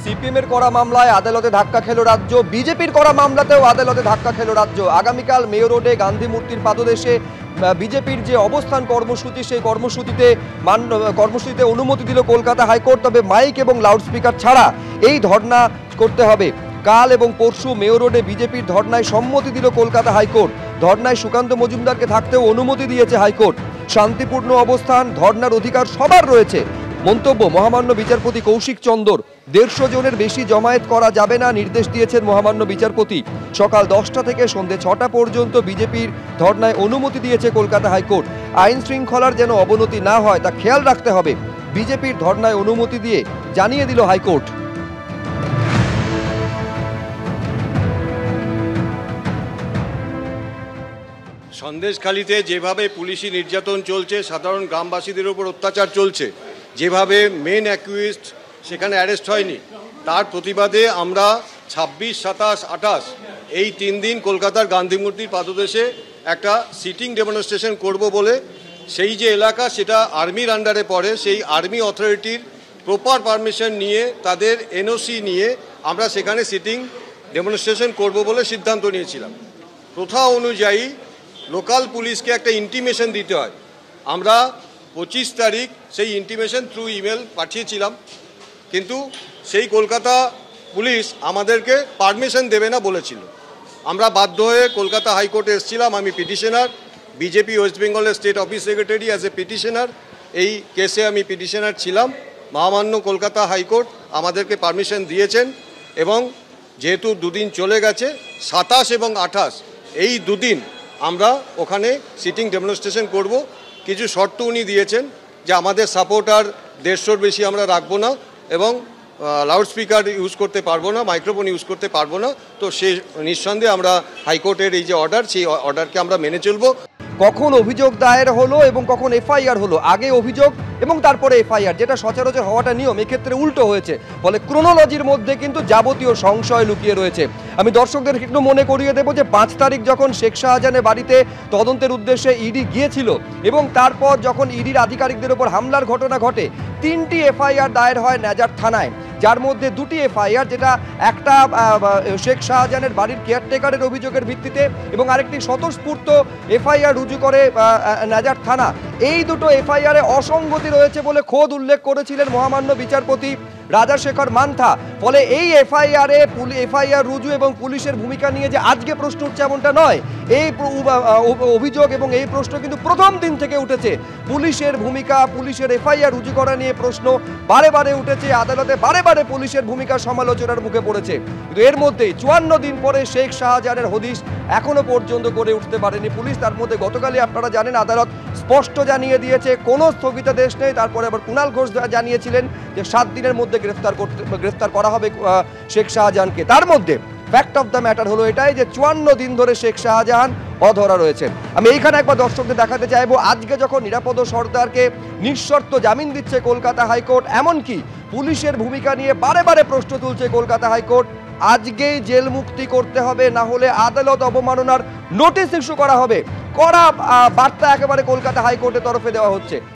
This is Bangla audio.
সিপিএমের করা মামলায় আদালতে ধাক্কা খেল রাজ্য, বিজেপির করা মামলাতেও আদালতে ধাক্কা খেল রাজ্য। আগামীকাল মেয়র রোডে গান্ধী মূর্তির পাদদেশে বিজেপির যে অবস্থান কর্মসূচি, সেই কর্মসূচিতে অনুমতি দিল কলকাতা হাইকোর্ট। তবে মাইক এবং লাউডস্পিকার ছাড়া এই ধর্ণা করতে হবে। কাল এবং পরশু মেয়র রোডে বিজেপির ধর্ণায় সম্মতি দিল কলকাতা হাইকোর্ট। ধর্ণায় সুকান্ত মজুমদারকে থাকতেও অনুমতি দিয়েছে হাইকোর্ট। শান্তিপূর্ণ অবস্থান, ধর্ণার অধিকার সবার রয়েছে। মন্তব্য মহামান্য বিচারপতি কৌশিক চন্দর। 150 জনের বেশি জমায়েত করা যাবে না, নির্দেশ দিয়েছেন মহামান্য বিচারপতি। সকাল 10টা থেকে সন্ধ্যে 6টা পর্যন্ত বিজেপির ধর্ণায় অনুমতি দিয়েছে কলকাতা হাইকোর্ট। আইন শৃঙ্খলার যেন অবনতি না হয় তা খেয়াল রাখতে হবে, বিজেপির ধর্ণায় অনুমতি দিয়ে জানিয়ে দিল হাইকোর্ট। সন্দেশখালিতে যেভাবে পুলিশি নির্যাতন চলছে, সাধারণ গ্রামবাসীদের উপর অত্যাচার চলছে, যেভাবে মেন অ্যাকিউজড সেখানে অ্যারেস্ট হয়নি, তার প্রতিবাদে আমরা 26, 27, 28 এই 3 দিন কলকাতার গান্ধী মূর্তির পাদদেশে একটা সিটিং ডেমনস্ট্রেশন করব বলে, সেই যে এলাকা সেটা আর্মির আন্ডারে পড়ে, সেই আর্মি অথরিটির প্রপার পারমিশন নিয়ে, তাদের এনওসি নিয়ে আমরা সেখানে সিটিং ডেমনস্ট্রেশন করব বলে সিদ্ধান্ত নিয়েছিলাম। প্রথা অনুযায়ী লোকাল পুলিশকে একটা ইন্টিমেশন দিতে হয়। আমরা 25 তারিখ সেই ইন্টিমেশন থ্রু ইমেল পাঠিয়েছিলাম, কিন্তু সেই কলকাতা পুলিশ আমাদেরকে পারমিশন দেবে না বলেছিল। আমরা বাধ্য হয়ে কলকাতা হাইকোর্টে এসেছিলাম। আমি পিটিশনার, বিজেপি ওয়েস্ট বেঙ্গলের state office secretary as a petitioner, এই কেসে আমি পিটিশনার ছিলাম। মহামান্য কলকাতা হাইকোর্ট আমাদেরকে পারমিশন দিয়েছেন এবং যেহেতু 2 দিন চলে গেছে, 27 এবং 28 এই 2 দিন আমরা ওখানে সিটিং ডেমনস্ট্রেশন করব। কিছু শর্ত উনি দিয়েছেন যে আমাদের সাপোর্ট আর 150-র বেশি আমরা রাখবো না এবং লাউডস্পিকার ইউজ করতে পারবো না, মাইক্রোফোন ইউজ করতে পারবো না। তো সে নিঃসন্দেহে আমরা হাইকোর্টের এই যে অর্ডার, সেই অর্ডারকে আমরা মেনে চলবো। কখন অভিযোগ দায়ের হলো এবং কখন এফআইআর হলো, আগে অভিযোগ এবং তারপরে এফআইআর, যেটা সচরাচর হওয়াটা নিয়ম, এক্ষেত্রে উল্টো হয়েছে। ফলে ক্রোনোলজির মধ্যে কিন্তু যাবতীয় সংশয় লুকিয়ে রয়েছে। আমি দর্শকদের একটু মনে করিয়ে দেবো যে 5 তারিখ যখন শেখ শাহজাহানের বাড়িতে তদন্তের উদ্দেশ্যে ইডি গিয়েছিল এবং তারপর যখন ইডির আধিকারিকদের উপর হামলার ঘটনা ঘটে, 3টি এফআইআর দায়ের হয় নেজার থানায়, যার মধ্যে 2টি এফআইআর, যেটা একটা শেখ শাহজাহানের বাড়ির কেয়ারটেকারের অভিযোগের ভিত্তিতে এবং আরেকটি স্বতঃস্ফূর্ত এফআইআর রুজু করে নেজার থানা। এই দুটো এফআইআরে অসঙ্গতি রয়েছে বলে খোদ উল্লেখ করেছিলেন মহামান্য বিচারপতি রাজাশেখর মান্থা। ফলে এই এফআইআর রুজু এবং পুলিশের ভূমিকা নিয়ে যে আজকে প্রশ্ন উঠছে এমনটা নয়। এই অভিযোগ এবং এই প্রশ্ন কিন্তু প্রথম দিন থেকে উঠেছে। পুলিশের ভূমিকা, পুলিশের এফআইআর রুজু করা নিয়ে প্রশ্ন বারে বারে উঠেছে। আদালতে বারে বারে পুলিশের ভূমিকা সমালোচনার মুখে পড়েছে। কিন্তু এর মধ্যেই 54 দিন পরে শেখ শাহজাহানের হদিশ এখনো পর্যন্ত করে উঠতে পারেনি পুলিশ। তার মধ্যে গতকালই আপনারা জানেন আদালত স্পষ্ট জানিয়ে দিয়েছে কোনো স্থগিতাদেশ নেই। তারপরে আবার কুণাল ঘোষ জানিয়েছিলেন যে 7 দিনের মধ্যে গ্রেফতার করা হবে শেখ শাহজাহানকে। তার মধ্যে ফ্যাক্ট অফ দ্য ম্যাটার হলো এটাই যে 54 দিন ধরে শেখ শাহজাহান অধরা রয়েছেন। আমি এইখানে একবার দর্শকদের দেখাতে চাইবো, আজকে যখন নিরাপদ সর্দারকে নিঃশর্ত জামিন দিচ্ছে কলকাতা হাইকোর্ট, এমনকি পুলিশের ভূমিকা নিয়ে বারে বারে প্রশ্ন তুলছে কলকাতা হাইকোর্ট, আজকেই জেল মুক্তি করতে হবে, না হলে আদালত অবমাননার নোটিশ ইস্যু করা হবে। কড়া বার্তা একেবারে কলকাতা হাইকোর্টের তরফে দেওয়া হচ্ছে।